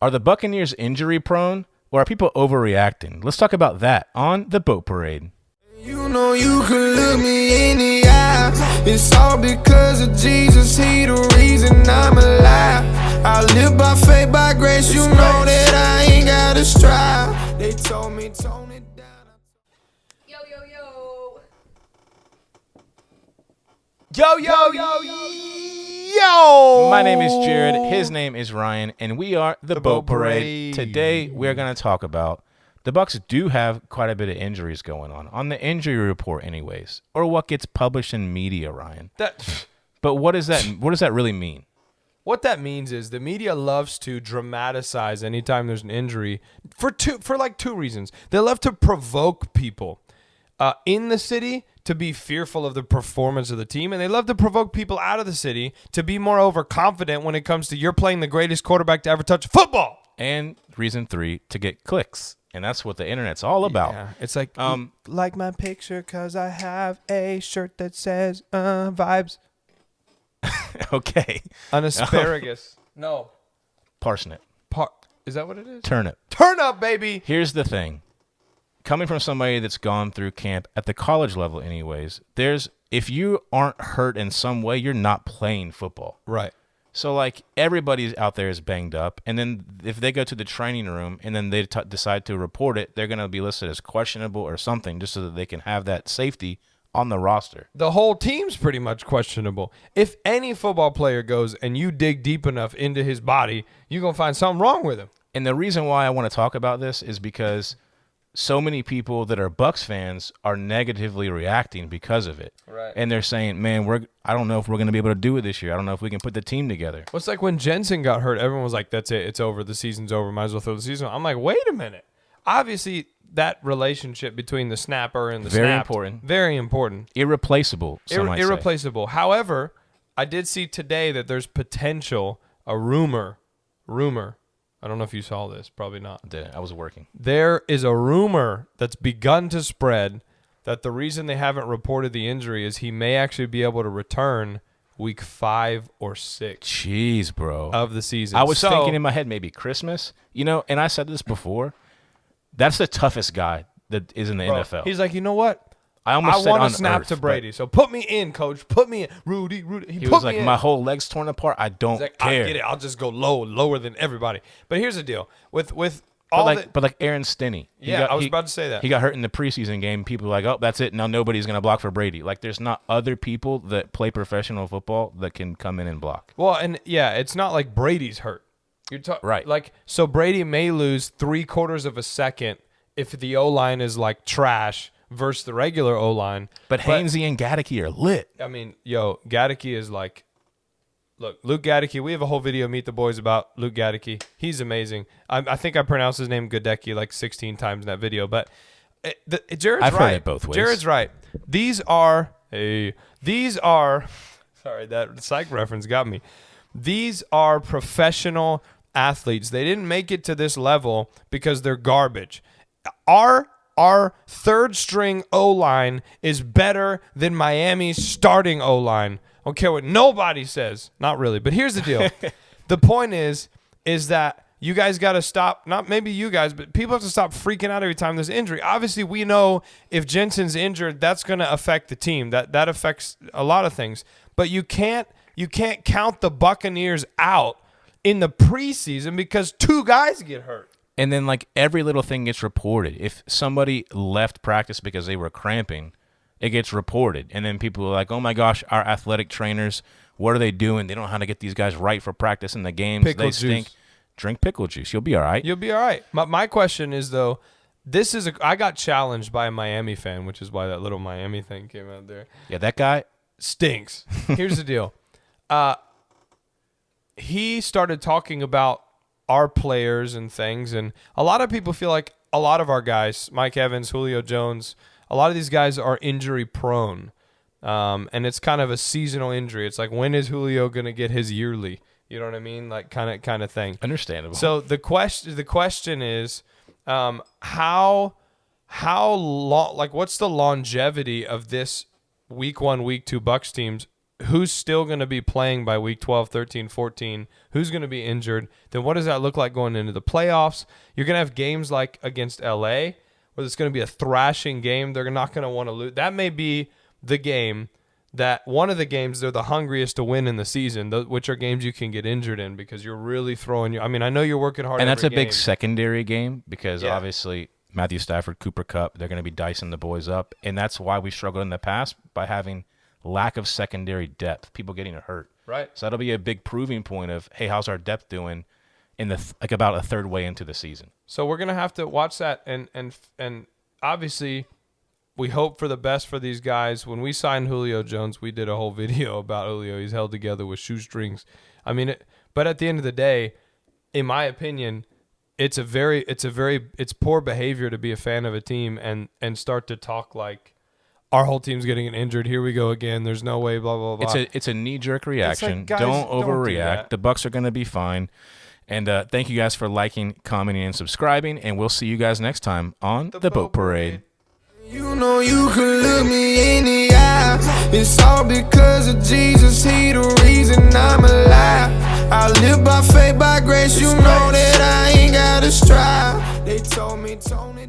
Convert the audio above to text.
Are the Buccaneers injury prone, or are people overreacting? Let's talk about that on the Boat Parade. You know you could look me in the eye. It's all because of Jesus. He the reason I'm alive. I live by faith, by grace. You know that I ain't gotta strive. They told me tone it down. Yo, yo, yo. Yo, yo, yo, yo. My name is Jared. His name is Ryan, and we are the Boat Parade. Today, we're going to talk about the Bucs do have quite a bit of injuries going on the injury report anyways, or what gets published in media, Ryan. But what does that really mean? What that means is the media loves to dramatize anytime there's an injury for two reasons. They love to provoke people in the city to be fearful of the performance of the team, and they love to provoke people out of the city to be more overconfident when it comes to you're playing the greatest quarterback to ever touch football. And reason 3, to get clicks. And that's what the internet's all about. Yeah, it's like my picture because I have a shirt that says vibes. Okay. An asparagus. No. Parsnip. Is that what it is? Turnip. Turnip, baby. Here's the thing. Coming from somebody that's gone through camp at the college level anyways, if you aren't hurt in some way, you're not playing football. Right. So, like, everybody out there is banged up, and then if they go to the training room and then they decide to report it, they're going to be listed as questionable or something just so that they can have that safety on the roster. The whole team's pretty much questionable. If any football player goes and you dig deep enough into his body, you're going to find something wrong with him. And the reason why I want to talk about this is because so many people that are Bucs fans are negatively reacting because of it. Right. And they're saying, man, I don't know if we're going to be able to do it this year. I don't know if we can put the team together. Well, it's like when Jensen got hurt, everyone was like, that's it. It's over. The season's over. Might as well throw the season. I'm like, wait a minute. Obviously, that relationship between the snapper and the snapped, very important. Irreplaceable, some might say. Irreplaceable. However, I did see today that there's potential, a rumor. I don't know if you saw this. Probably not. I didn't. I was working. There is a rumor that's begun to spread that the reason they haven't reported the injury is he may actually be able to return week 5 or 6. Jeez, bro. Of the season. I was thinking in my head maybe Christmas. You know, and I said this before. That's the toughest guy that is in the NFL. He's like, you know what? I want to snap to Brady. So put me in, coach. Put me in. Rudy. He was like, my whole leg's torn apart. I don't care. I get it. I'll just go lower than everybody. But here's the deal. But like Aaron Stinney. I was about to say that. He got hurt in the preseason game. People were like, oh, that's it. Now nobody's going to block for Brady. Like, there's not other people that play professional football that can come in and block. Well, and yeah, it's not like Brady's hurt. Right. Like, so Brady may lose 3/4 of a second if the O-line is like trash versus the regular O-line. But Hainsey and Gadecki are lit. I mean, Gadecki is like, look, Luke Gadecki, we have a whole video, Meet the Boys, about Luke Gadecki. He's amazing. I think I pronounced his name Gadecki like 16 times in that video. But Jared's I've right. heard it both ways. Jared's right. These are, sorry, that psych reference got me. These are professional athletes. They didn't make it to this level because they're garbage. Our third string O-line is better than Miami's starting O-line. I don't care what nobody says. Not really, but here's the deal. The point is that you guys got to stop, not maybe you guys, but people have to stop freaking out every time there's injury. Obviously, we know if Jensen's injured, that's going to affect the team. That affects a lot of things. But you can't count the Buccaneers out in the preseason because 2 guys get hurt. And then, like, every little thing gets reported. If somebody left practice because they were cramping, it gets reported. And then people are like, oh, my gosh, our athletic trainers, what are they doing? They don't know how to get these guys right for practice in the games. Pickle they juice. stink. Drink pickle juice. You'll be all right. You'll be all right. My question is, though, I got challenged by a Miami fan, which is why that little Miami thing came out there. Yeah, that guy stinks. Here's the deal. He started talking about our players and things, and a lot of people feel like a lot of our guys, Mike Evans, Julio Jones, a lot of these guys are injury prone, and it's kind of a seasonal injury. It's like, when is Julio going to get his yearly? You know what I mean? Like kind of thing. Understandable. So the question is, how long? Like, what's the longevity of this week 1, week 2 Bucs teams who's still going to be playing by week 12, 13, 14, who's going to be injured, then what does that look like going into the playoffs? You're going to have games like against LA where it's going to be a thrashing game. They're not going to want to lose. That may be the game that one of the games they're the hungriest to win in the season, which are games you can get injured in because you're really throwing your – I mean, I know you're working hard and that's a game. big secondary game because obviously Matthew Stafford, Cooper Kupp, they're going to be dicing the boys up, and that's why we struggled in the past by having lack of secondary depth, people getting hurt. Right. So that'll be a big proving point of, hey, how's our depth doing in the like about a third way into the season? So we're going to have to watch that, and obviously – we hope for the best for these guys. When we signed Julio Jones, we did a whole video about Julio. He's held together with shoestrings. I mean, but at the end of the day, in my opinion, it's poor behavior to be a fan of a team and start to talk like our whole team's getting injured. Here we go again. There's no way. Blah blah blah. It's a knee-jerk reaction. Like, guys, don't overreact. Do the Bucs are going to be fine. And thank you guys for liking, commenting, and subscribing. And we'll see you guys next time on the Boat Parade. You know you can look me in the eye. It's all because of Jesus. He the reason I'm alive. I live by faith, by grace. You know that I ain't gotta strive. They told me, Tony.